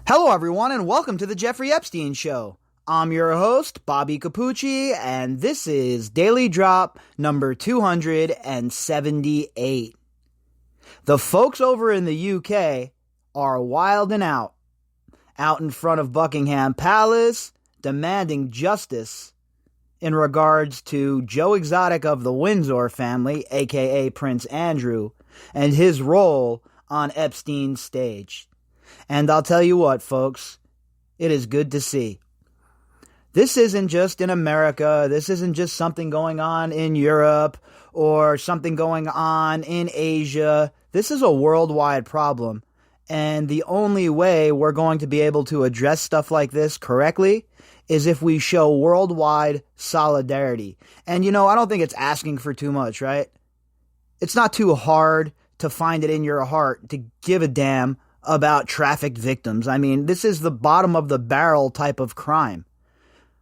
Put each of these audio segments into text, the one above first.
Hello, everyone, and welcome to the Jeffrey Epstein Show. I'm your host, Bobbycapucci, and this is Daily Drop number 278. The folks over in the UK are wilding out in front of Buckingham Palace, demanding justice in regards to Joe Exotic of the Windsor family, aka Prince Andrew, and his role on Epstein's stage. And I'll tell you what, folks, it is good to see. This isn't just in America. This isn't just something going on in Europe or something going on in Asia. This is a worldwide problem. And the only way we're going to be able to address stuff like this correctly is if we show worldwide solidarity. And, I don't think it's asking for too much, right? It's not too hard to find it in your heart to give a damn about trafficked victims. I mean, this is the bottom of the barrel type of crime.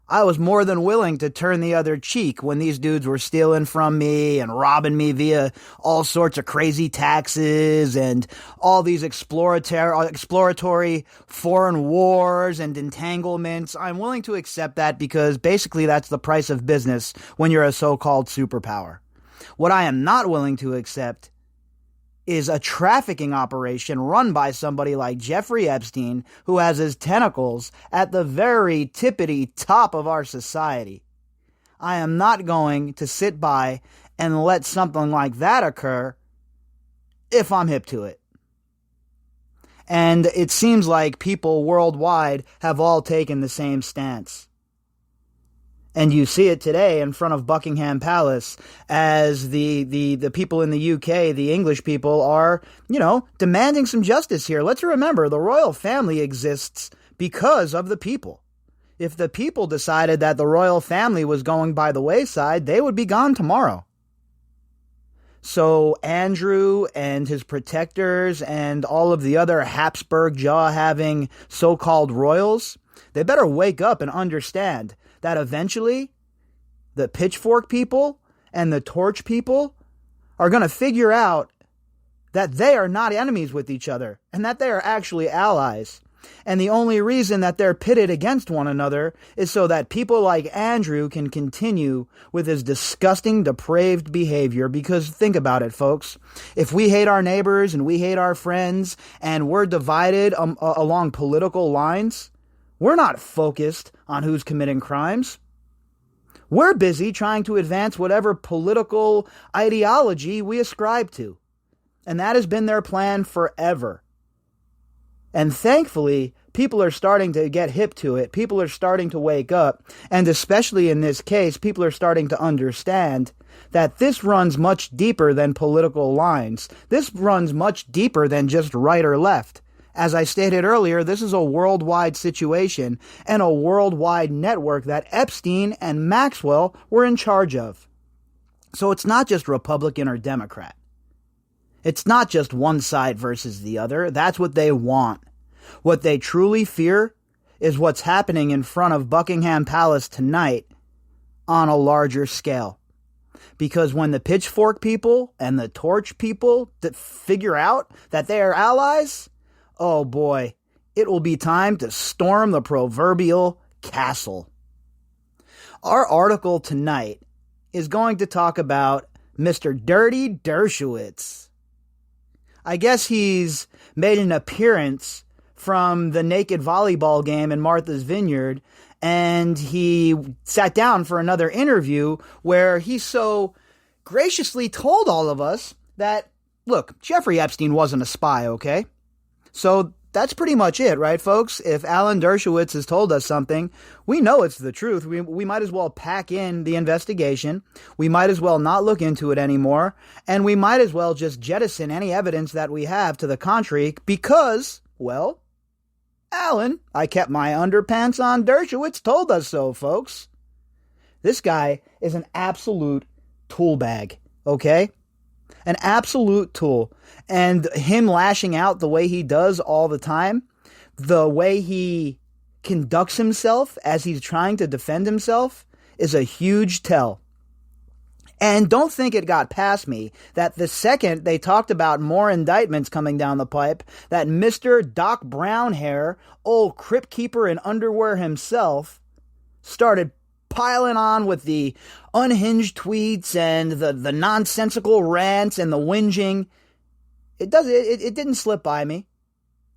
I was more than willing to turn the other cheek when these dudes were stealing from me and robbing me via all sorts of crazy taxes and all these exploratory foreign wars and entanglements. I'm willing to accept that because basically that's the price of business when you're a so-called superpower. What I am not willing to accept is a trafficking operation run by somebody like Jeffrey Epstein, who has his tentacles at the very tippity top of our society. I am not going to sit by and let something like that occur if I'm hip to it. And it seems like people worldwide have all taken the same stance. And you see it today in front of Buckingham Palace as the people in the UK, the English people, are, demanding some justice here. Let's remember, the royal family exists because of the people. If the people decided that the royal family was going by the wayside, they would be gone tomorrow. So Andrew and his protectors and all of the other Habsburg jaw-having so-called royals, they better wake up and understand that eventually the pitchfork people and the torch people are going to figure out that they are not enemies with each other and that they are actually allies. And the only reason that they're pitted against one another is so that people like Andrew can continue with his disgusting, depraved behavior. Because think about it, folks. If we hate our neighbors and we hate our friends and we're divided along political lines, we're not focused on who's committing crimes. We're busy trying to advance whatever political ideology we ascribe to. And that has been their plan forever. And thankfully, people are starting to get hip to it. People are starting to wake up. And especially in this case, people are starting to understand that this runs much deeper than political lines. This runs much deeper than just right or left. As I stated earlier, this is a worldwide situation and a worldwide network that Epstein and Maxwell were in charge of. So it's not just Republican or Democrat. It's not just one side versus the other. That's what they want. What they truly fear is what's happening in front of Buckingham Palace tonight on a larger scale. Because when the pitchfork people and the torch people figure out that they are allies, oh boy, it will be time to storm the proverbial castle. Our article tonight is going to talk about Mr. Dirty Dershowitz. I guess he's made an appearance from the naked volleyball game in Martha's Vineyard, and he sat down for another interview where he so graciously told all of us that, look, Jeffrey Epstein wasn't a spy, okay? So that's pretty much it, right, folks? If Alan Dershowitz has told us something, we know it's the truth. We might as well pack in the investigation. We might as well not look into it anymore. And we might as well just jettison any evidence that we have to the contrary because, well, Alan, I kept my underpants on, Dershowitz told us so, folks. This guy is an absolute tool bag, okay? An absolute tool. And him lashing out the way he does all the time, the way he conducts himself as he's trying to defend himself, is a huge tell. And don't think it got past me that the second they talked about more indictments coming down the pipe, that Mr. Doc Brownhair, old crypt keeper in underwear himself, started piling on with the unhinged tweets and the nonsensical rants and the whinging. It didn't slip by me.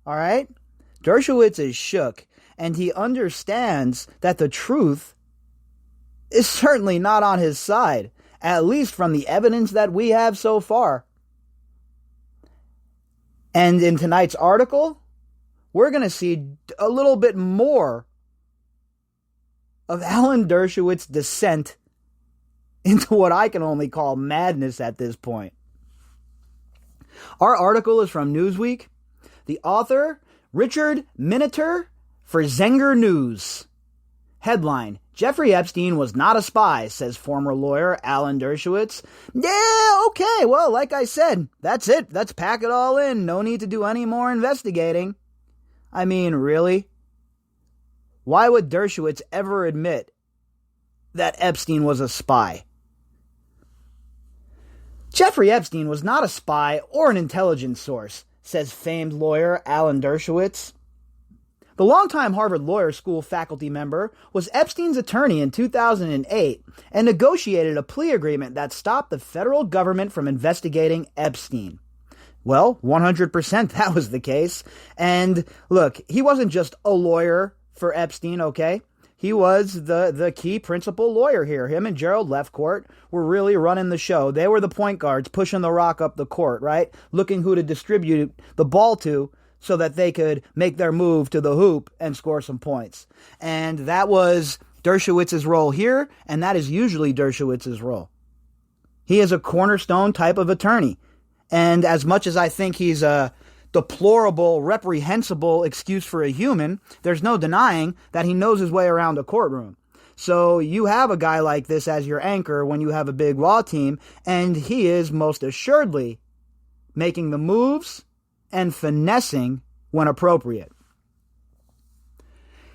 All right? Dershowitz is shook, and he understands that the truth is certainly not on his side, at least from the evidence that we have so far. And in tonight's article, we're going to see a little bit more of Alan Dershowitz's descent into what I can only call madness at this point. Our article is from Newsweek. The author, Richard Miniter, for Zenger News. Headline: Jeffrey Epstein was not a spy, says former lawyer Alan Dershowitz. Yeah, okay, well, like I said, that's it. Let's pack it all in. No need to do any more investigating. I mean, really? Why would Dershowitz ever admit that Epstein was a spy? Jeffrey Epstein was not a spy or an intelligence source, says famed lawyer Alan Dershowitz. The longtime Harvard Lawyer School faculty member was Epstein's attorney in 2008 and negotiated a plea agreement that stopped the federal government from investigating Epstein. Well, 100% that was the case. And look, he wasn't just a lawyer for Epstein, okay? He was the key principal lawyer here. Him and Gerald Lefcourt were really running the show. They were the point guards pushing the rock up the court, right? Looking who to distribute the ball to so that they could make their move to the hoop and score some points. And that was Dershowitz's role here, and that is usually Dershowitz's role. He is a cornerstone type of attorney. And as much as I think he's a deplorable, reprehensible excuse for a human, there's no denying that he knows his way around a courtroom. So you have a guy like this as your anchor when you have a big law team, and he is most assuredly making the moves and finessing when appropriate.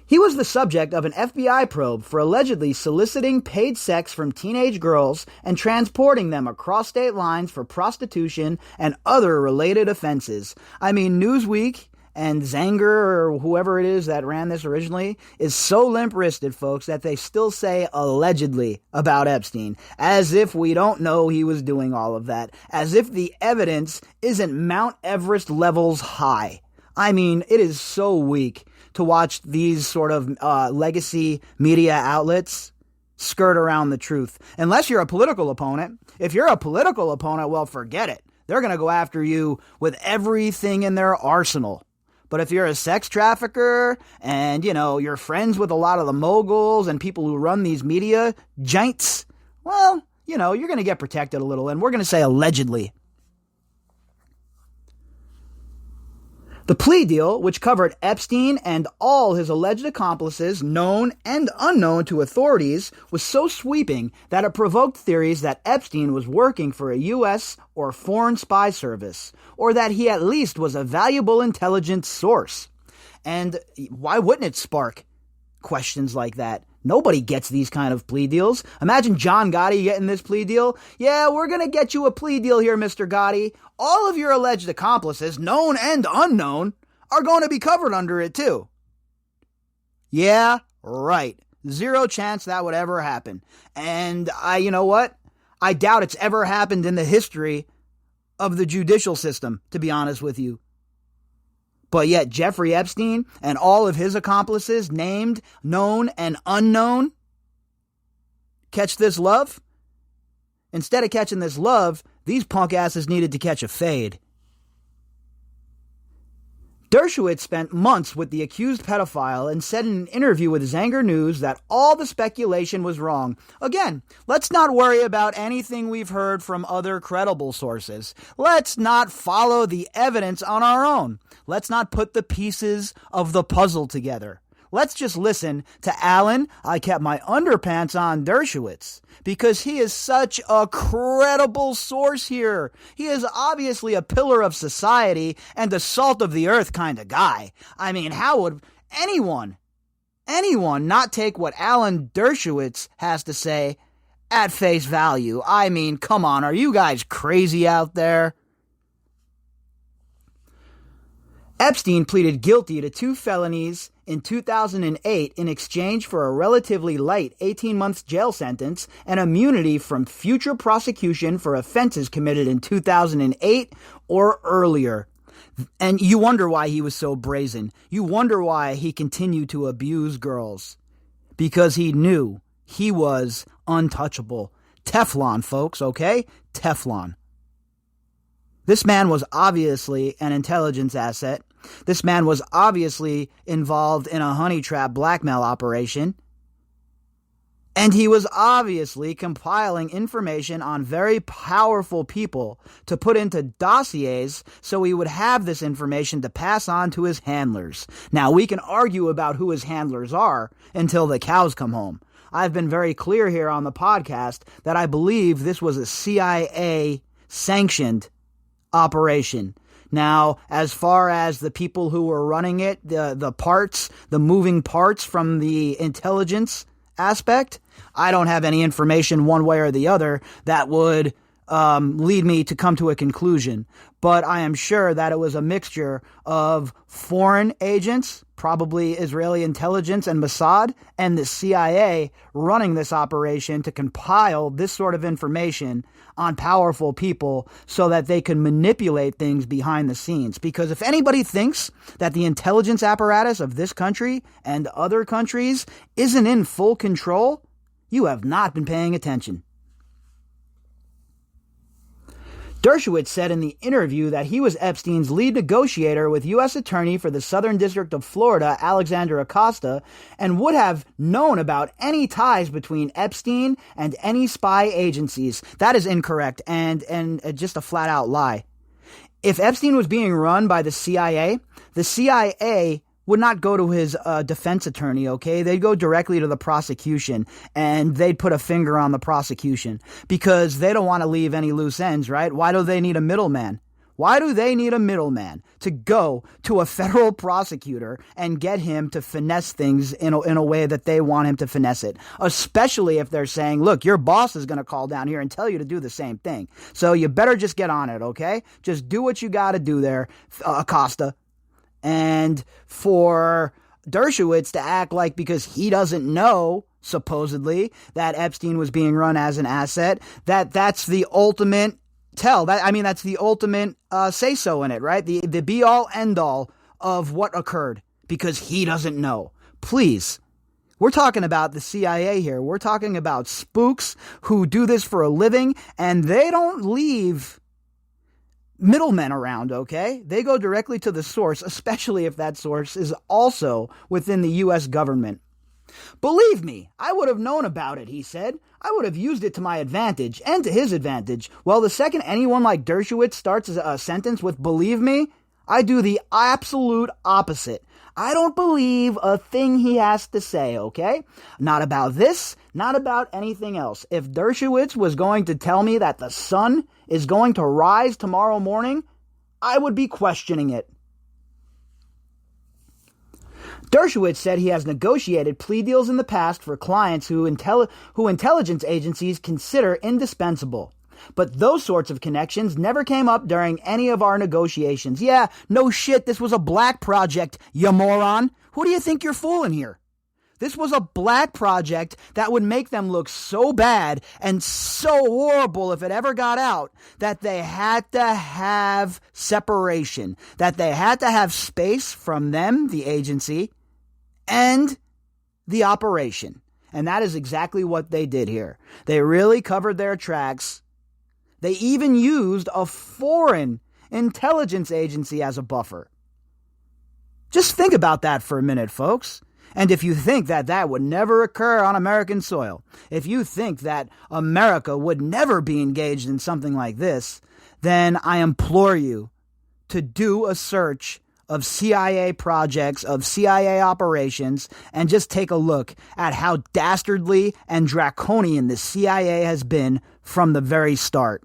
He was the subject of an FBI probe for allegedly soliciting paid sex from teenage girls and transporting them across state lines for prostitution and other related offenses. I mean, Newsweek and Zenger, or whoever it is that ran this originally, is so limp-wristed, folks, that they still say allegedly about Epstein, as if we don't know he was doing all of that, as if the evidence isn't Mount Everest levels high. I mean, it is so weak to watch these sort of legacy media outlets skirt around the truth. Unless you're a political opponent. If you're a political opponent, well, forget it. They're going to go after you with everything in their arsenal. But if you're a sex trafficker and, you're friends with a lot of the moguls and people who run these media giants, well, you're going to get protected a little. And we're going to say allegedly. The plea deal, which covered Epstein and all his alleged accomplices, known and unknown to authorities, was so sweeping that it provoked theories that Epstein was working for a U.S. or foreign spy service, or that he at least was a valuable intelligence source. And why wouldn't it spark questions like that? Nobody gets these kind of plea deals. Imagine John Gotti getting this plea deal. Yeah, we're going to get you a plea deal here, Mr. Gotti. All of your alleged accomplices, known and unknown, are going to be covered under it too. Yeah, right. Zero chance that would ever happen. And you know what? I doubt it's ever happened in the history of the judicial system, to be honest with you. But yet Jeffrey Epstein and all of his accomplices, named, known, and unknown, catch this love? Instead of catching this love, these punk asses needed to catch a fade. Dershowitz spent months with the accused pedophile and said in an interview with Zenger News that all the speculation was wrong. Again, let's not worry about anything we've heard from other credible sources. Let's not follow the evidence on our own. Let's not put the pieces of the puzzle together. Let's just listen to Alan, I kept my underpants on, Dershowitz, because he is such a credible source here. He is obviously a pillar of society and a salt of the earth kind of guy. I mean, how would anyone not take what Alan Dershowitz has to say at face value. I mean, come on, are you guys crazy out there? Epstein pleaded guilty to 2 felonies in 2008 in exchange for a relatively light 18-month jail sentence and immunity from future prosecution for offenses committed in 2008 or earlier. And you wonder why he was so brazen. You wonder why he continued to abuse girls. Because he knew he was untouchable. Teflon, folks, okay? Teflon. This man was obviously an intelligence asset. This man was obviously involved in a honey trap blackmail operation. And he was obviously compiling information on very powerful people to put into dossiers so he would have this information to pass on to his handlers. Now, we can argue about who his handlers are until the cows come home. I've been very clear here on the podcast that I believe this was a CIA-sanctioned operation. Now, as far as the people who were running it, the moving parts from the intelligence aspect, I don't have any information one way or the other that would lead me to come to a conclusion. But I am sure that it was a mixture of foreign agents, probably Israeli intelligence and Mossad, and the CIA running this operation to compile this sort of information on powerful people so that they can manipulate things behind the scenes. Because if anybody thinks that the intelligence apparatus of this country and other countries isn't in full control, you have not been paying attention. Dershowitz said in the interview that he was Epstein's lead negotiator with U.S. Attorney for the Southern District of Florida, Alexander Acosta, and would have known about any ties between Epstein and any spy agencies. That is incorrect and just a flat-out lie. If Epstein was being run by the CIA would not go to his defense attorney, okay? They'd go directly to the prosecution, and they'd put a finger on the prosecution because they don't want to leave any loose ends, right? Why do they need a middleman? Why do they need a middleman to go to a federal prosecutor and get him to finesse things in a way that they want him to finesse it? Especially if they're saying, look, your boss is going to call down here and tell you to do the same thing. So you better just get on it, okay? Just do what you got to do there, Acosta. And for Dershowitz to act like because he doesn't know, supposedly, that Epstein was being run as an asset, that's the ultimate tell. That's the ultimate say-so in it, right? The be-all, end-all of what occurred because he doesn't know. Please. We're talking about the CIA here. We're talking about spooks who do this for a living, and they don't leave middlemen around, okay? They go directly to the source, especially if that source is also within the U.S. government. Believe me, I would have known about it, he said. I would have used it to my advantage and to his advantage. Well, the second anyone like Dershowitz starts a sentence with believe me, I do the absolute opposite. I don't believe a thing he has to say, okay? Not about this, not about anything else. If Dershowitz was going to tell me that the sun is going to rise tomorrow morning, I would be questioning it. Dershowitz said he has negotiated plea deals in the past for clients who intelligence agencies consider indispensable. But those sorts of connections never came up during any of our negotiations. Yeah, no shit, this was a black project, you moron. Who do you think you're fooling here? This was a black project that would make them look so bad and so horrible if it ever got out that they had to have separation, that they had to have space from them, the agency, and the operation. And that is exactly what they did here. They really covered their tracks. They even used a foreign intelligence agency as a buffer. Just think about that for a minute, folks. And if you think that that would never occur on American soil, if you think that America would never be engaged in something like this, then I implore you to do a search of CIA projects, of CIA operations, and just take a look at how dastardly and draconian the CIA has been from the very start.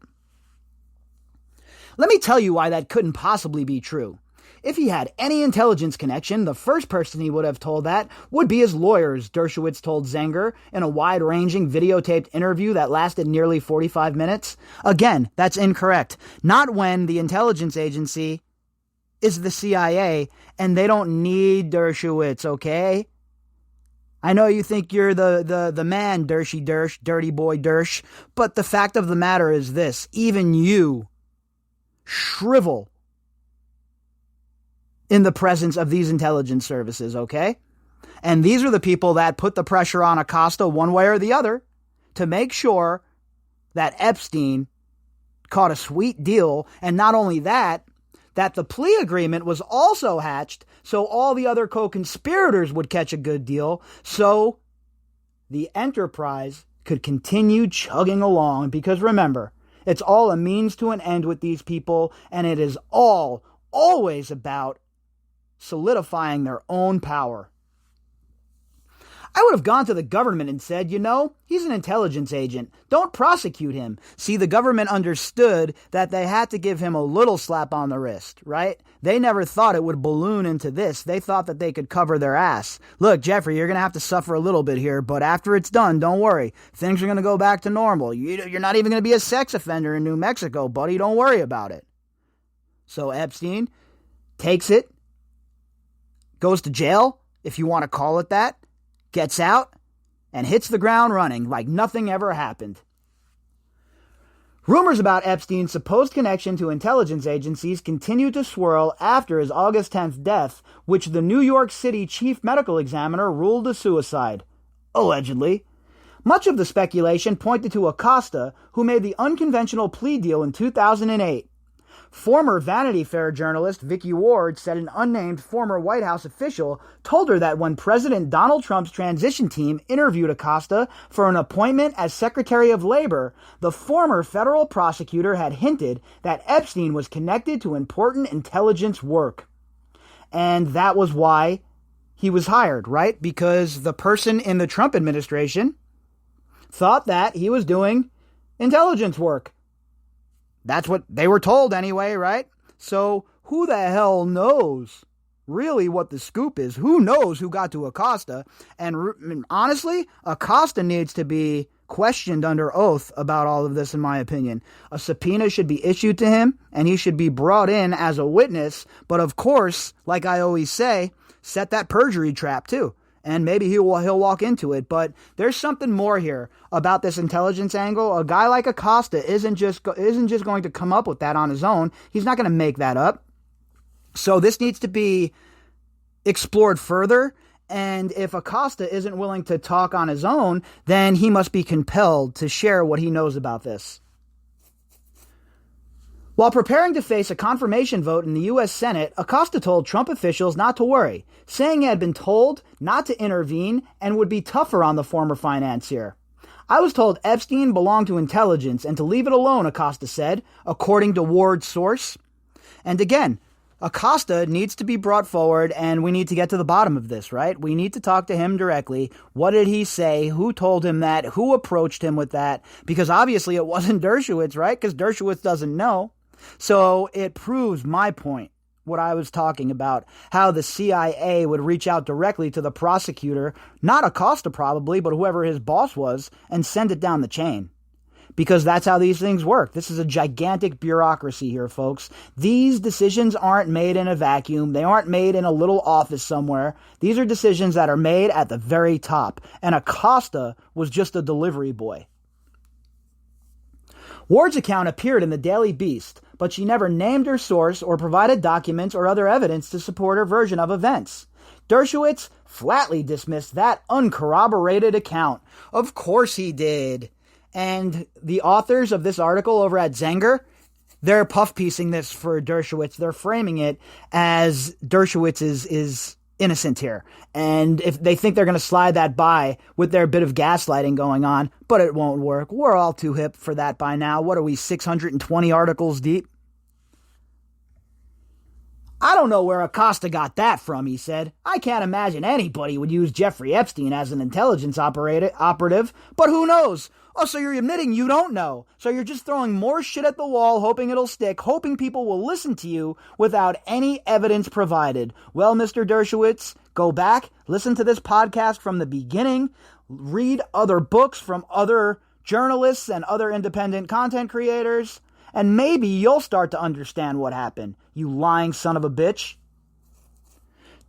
Let me tell you why that couldn't possibly be true. If he had any intelligence connection, the first person he would have told that would be his lawyers, Dershowitz told Zenger in a wide-ranging videotaped interview that lasted nearly 45 minutes. Again, that's incorrect. Not when the intelligence agency is the CIA and they don't need Dershowitz, okay? I know you think you're the man, Dershy Dersh, dirty boy Dersh, but the fact of the matter is this: even you shrivel in the presence of these intelligence services, okay? And these are the people that put the pressure on Acosta one way or the other to make sure that Epstein caught a sweet deal, and not only that, that the plea agreement was also hatched so all the other co-conspirators would catch a good deal, so the enterprise could continue chugging along. Because remember, it's all a means to an end with these people, and it is all always about solidifying their own power. I would have gone to the government and said, he's an intelligence agent. Don't prosecute him. See, the government understood that they had to give him a little slap on the wrist, right? They never thought it would balloon into this. They thought that they could cover their ass. Look, Jeffrey, you're going to have to suffer a little bit here, but after it's done, don't worry. Things are going to go back to normal. You're not even going to be a sex offender in New Mexico, buddy. Don't worry about it. So Epstein takes it, goes to jail, if you want to call it that, gets out, and hits the ground running like nothing ever happened. Rumors about Epstein's supposed connection to intelligence agencies continued to swirl after his August 10th death, which the New York City chief medical examiner ruled a suicide. Allegedly. Much of the speculation pointed to Acosta, who made the unconventional plea deal in 2008. Former Vanity Fair journalist Vicky Ward said an unnamed former White House official told her that when President Donald Trump's transition team interviewed Acosta for an appointment as Secretary of Labor, the former federal prosecutor had hinted that Epstein was connected to important intelligence work. And that was why he was hired, right? Because the person in the Trump administration thought that he was doing intelligence work. That's what they were told anyway, right? So who the hell knows really what the scoop is? Who knows who got to Acosta? And honestly, Acosta needs to be questioned under oath about all of this, in my opinion. A subpoena should be issued to him, and he should be brought in as a witness. But of course, like I always say, set that perjury trap too. And maybe he'll walk into it. But there's something more here about this intelligence angle. A guy like Acosta isn't just going to come up with that on his own. He's not going to make that up. So this needs to be explored further. And if Acosta isn't willing to talk on his own, then he must be compelled to share what he knows about this. While preparing to face a confirmation vote in the U.S. Senate, Acosta told Trump officials not to worry, saying he had been told not to intervene and would be tougher on the former financier. I was told Epstein belonged to intelligence and to leave it alone, Acosta said, according to Ward's source. And again, Acosta needs to be brought forward, and we need to get to the bottom of this, right? We need to talk to him directly. What did he say? Who told him that? Who approached him with that? Because obviously it wasn't Dershowitz, right? Because Dershowitz doesn't know. So it proves my point, what I was talking about, how the CIA would reach out directly to the prosecutor, not Acosta probably, but whoever his boss was, and send it down the chain. Because that's how these things work. This is a gigantic bureaucracy here, folks. These decisions aren't made in a vacuum. They aren't made in a little office somewhere. These are decisions that are made at the very top. And Acosta was just a delivery boy. Ward's account appeared in the Daily Beast, but she never named her source or provided documents or other evidence to support her version of events. Dershowitz flatly dismissed that uncorroborated account. Of course he did. And the authors of this article over at Zenger, they're puff-piecing this for Dershowitz. They're framing it as Dershowitz is innocent here. And if they think they're going to slide that by with their bit of gaslighting going on, but it won't work. We're all too hip for that by now. What are we, 620 articles deep? I don't know where Acosta got that from, he said. I can't imagine anybody would use Jeffrey Epstein as an intelligence operative, but who knows? Oh, so you're admitting you don't know. So you're just throwing more shit at the wall, hoping it'll stick, hoping people will listen to you without any evidence provided. Well, Mr. Dershowitz, go back, listen to this podcast from the beginning, read other books from other journalists and other independent content creators, and maybe you'll start to understand what happened, you lying son of a bitch.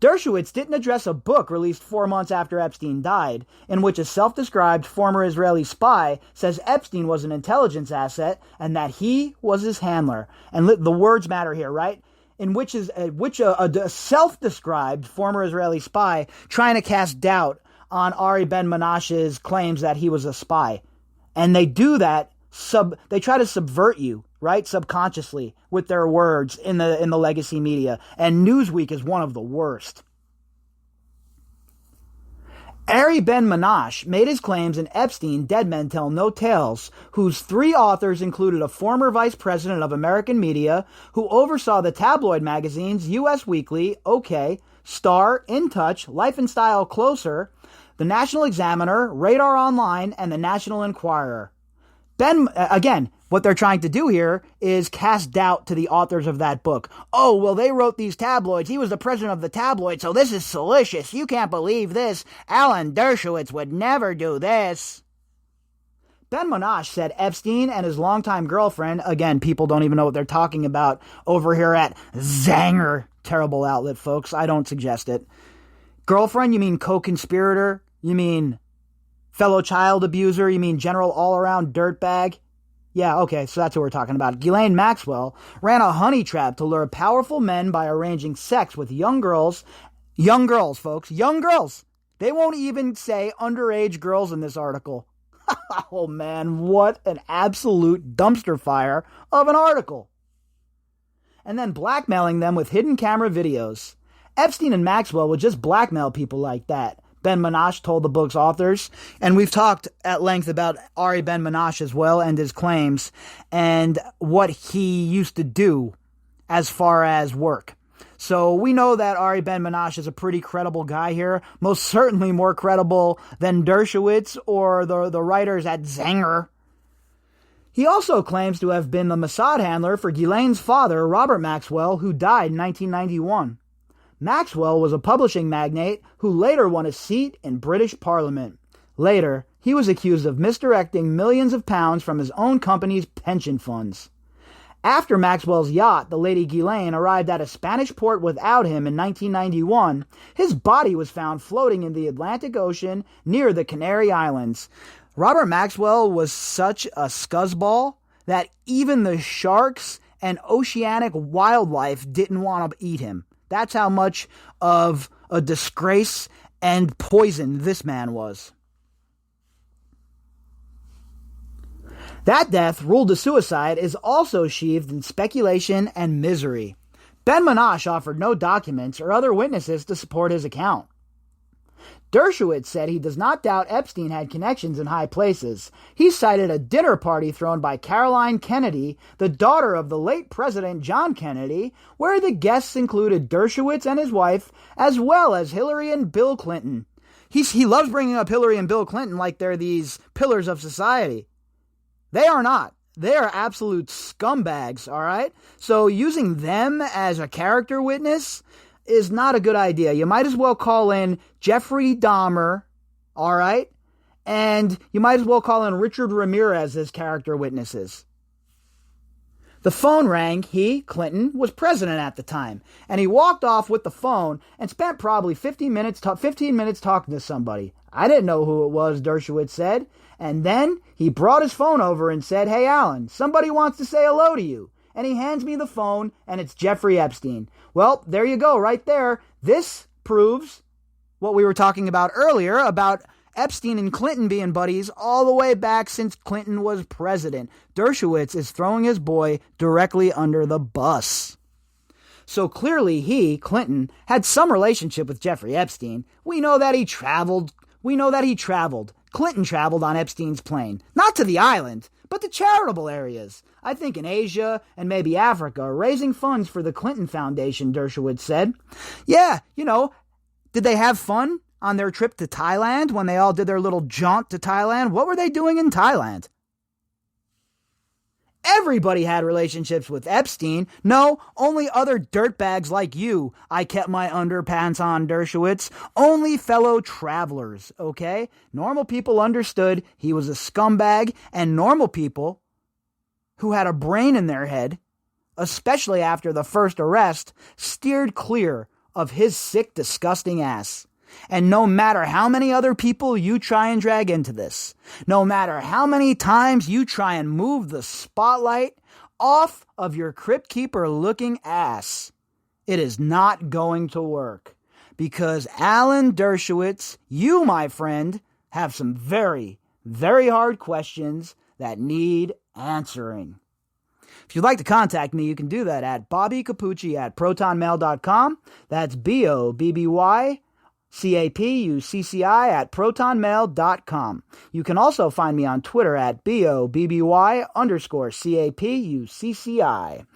Dershowitz didn't address a book released 4 months after Epstein died, in which a self-described former Israeli spy says Epstein was an intelligence asset and that he was his handler. And the words matter here, right? In which a self-described former Israeli spy trying to cast doubt on Ari Ben-Menashe's claims that he was a spy. And they do that, they try to subvert you, right, subconsciously with their words in the legacy media. And Newsweek is one of the worst. Ari Ben-Menashe made his claims in Epstein, Dead Men Tell No Tales, whose 3 authors included a former vice president of American media who oversaw the tabloid magazines Us Weekly, OK, Star, In Touch, Life and Style Closer, the National Examiner, Radar Online, and the National Enquirer. Again, what they're trying to do here is cast doubt to the authors of that book. Oh, well, they wrote these tabloids. He was the president of the tabloid, so this is salacious. You can't believe this. Alan Dershowitz would never do this. Ben-Menashe said Epstein and his longtime girlfriend, again, people don't even know what they're talking about over here at Zanger. Terrible outlet, folks. I don't suggest it. Girlfriend, you mean co-conspirator? You mean fellow child abuser? You mean general all-around dirtbag? Yeah, okay, so that's what we're talking about. Ghislaine Maxwell ran a honey trap to lure powerful men by arranging sex with young girls. Young girls, folks. Young girls. They won't even say underage girls in this article. Oh, man, what an absolute dumpster fire of an article. And then blackmailing them with hidden camera videos. Epstein and Maxwell would just blackmail people like that. Ben-Menashe told the book's authors, and we've talked at length about Ari Ben-Menashe as well and his claims and what he used to do as far as work. So we know that Ari Ben-Menashe is a pretty credible guy here, most certainly more credible than Dershowitz or the writers at Zanger. He also claims to have been the Mossad handler for Ghislaine's father, Robert Maxwell, who died in 1991. Maxwell was a publishing magnate who later won a seat in British Parliament. Later, he was accused of misdirecting millions of pounds from his own company's pension funds. After Maxwell's yacht, the Lady Ghislaine, arrived at a Spanish port without him in 1991, his body was found floating in the Atlantic Ocean near the Canary Islands. Robert Maxwell was such a scuzzball that even the sharks and oceanic wildlife didn't want to eat him. That's how much of a disgrace and poison this man was. That death, ruled a suicide, is also sheathed in speculation and misery. Ben-Menashe offered no documents or other witnesses to support his account. Dershowitz said he does not doubt Epstein had connections in high places. He cited a dinner party thrown by Caroline Kennedy, the daughter of the late President John Kennedy, where the guests included Dershowitz and his wife, as well as Hillary and Bill Clinton. He loves bringing up Hillary and Bill Clinton like they're these pillars of society. They are not. They are absolute scumbags, all right? So using them as a character witness is not a good idea. You might as well call in Jeffrey Dahmer, all right? And you might as well call in Richard Ramirez as character witnesses. The phone rang. He, Clinton, was president at the time. And he walked off with the phone and spent probably 15 minutes talking to somebody. I didn't know who it was, Dershowitz said. And then he brought his phone over and said, "Hey, Alan, somebody wants to say hello to you." And he hands me the phone, and it's Jeffrey Epstein. Well, there you go, right there. This proves what we were talking about earlier about Epstein and Clinton being buddies all the way back since Clinton was president. Dershowitz is throwing his boy directly under the bus. So clearly he, Clinton, had some relationship with Jeffrey Epstein. We know that he traveled. Clinton traveled on Epstein's plane. Not to the island, but the charitable areas. I think in Asia and maybe Africa, raising funds for the Clinton Foundation, Dershowitz said. Yeah, did they have fun on their trip to Thailand when they all did their little jaunt to Thailand? What were they doing in Thailand? Everybody had relationships with Epstein. No, only other dirtbags like you. I kept my underpants on, Dershowitz. Only fellow travelers, okay? Normal people understood he was a scumbag, and normal people who had a brain in their head, especially after the first arrest, steered clear of his sick, disgusting ass. And no matter how many other people you try and drag into this, no matter how many times you try and move the spotlight off of your crypt keeper looking ass, it is not going to work. Because Alan Dershowitz, you, my friend, have some very, very hard questions that need answering. If you'd like to contact me, you can do that at bobbycapucci@protonmail.com. That's BOBBYCAPUCCI@protonmail.com. You can also find me on Twitter at BOBBY_CAPUCCI.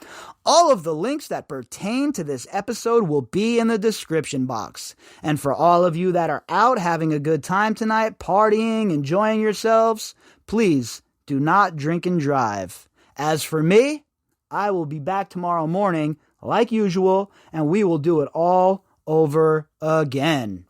All of the links that pertain to this episode will be in the description box. And for all of you that are out having a good time tonight, partying, enjoying yourselves, please do not drink and drive. As for me, I will be back tomorrow morning like usual, and we will do it all over again.